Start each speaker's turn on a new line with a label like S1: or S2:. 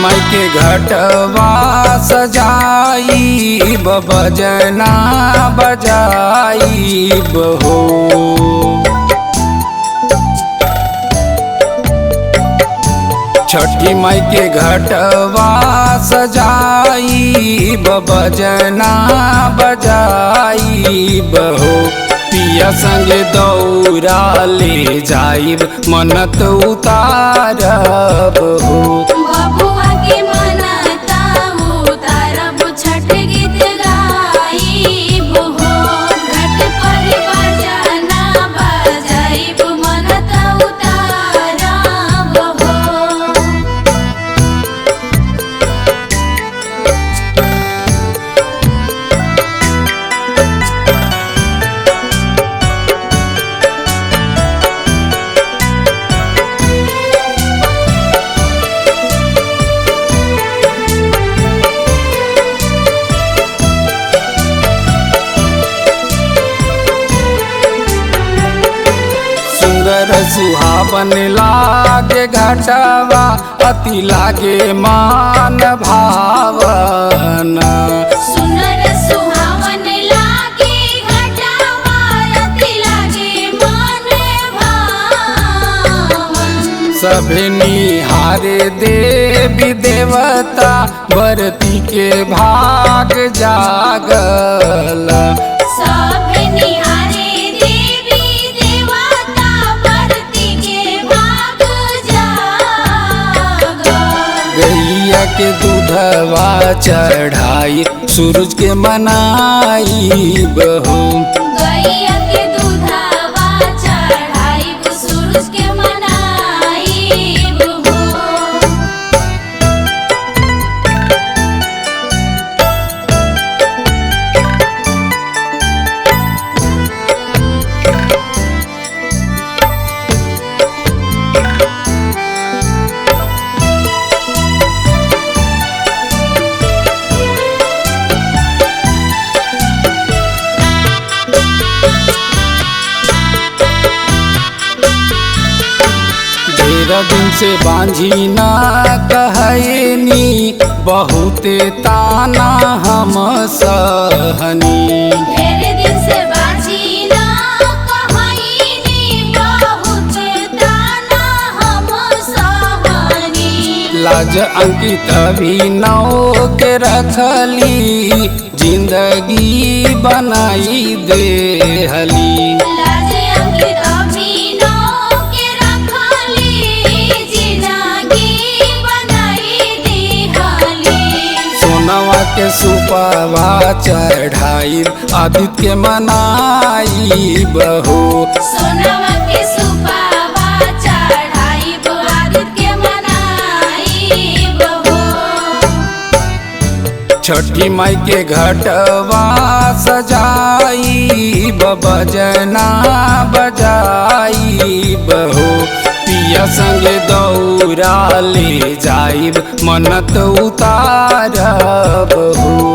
S1: माई के घटवा सजाई बजना बजाई हो। छठी माई के घटवा सजाई बजना बजाई हो। पिया संगे दौरा ले जाइब मन्नत उतारब हो।
S2: बबुआ के मन्नत उतारब छठ गीत गाइब हो। घाट पर बजना बजाइब मन्नत उतारब हो।
S1: सुहावन लागे घटवा अति लागे मान भावन।
S2: सुनर सुहावन लागे घटवा अति लागे मन भावन।
S1: सभे निहारे देवी देवता बरती के भाग जागल।
S2: सब निहारे देवी देवता बरती के भाग जागल।
S1: गैया के दूधवा चढ़ाई सूरज के मनाई बहू।
S2: गैया के दूधवा चढ़ाइब सूरज के मनाइब हो।
S1: दिन से बांझी ना कहनी बहुते ताना हम सहनी।
S2: ढेर दिन से बाजी ना कहनी बहुत ताना हम सहनी।
S1: लाज अंकित अभिनव के रखली जिंदगी बनाई देहली।
S2: लाज अंकित अभिनव के रखली जिंदगी बनाई देहली।
S1: सोनवा के सुपवा चढ़ाई आदित्य के मनाई बहू।
S2: सोनवा के सुपावा चढ़ाइब आदित्य के मनाइब हो।
S1: छठी माई के घटवा सजाई बजना बजाई हो। पिया संगे दौरा ले जाइब मन्नत उतारब हो।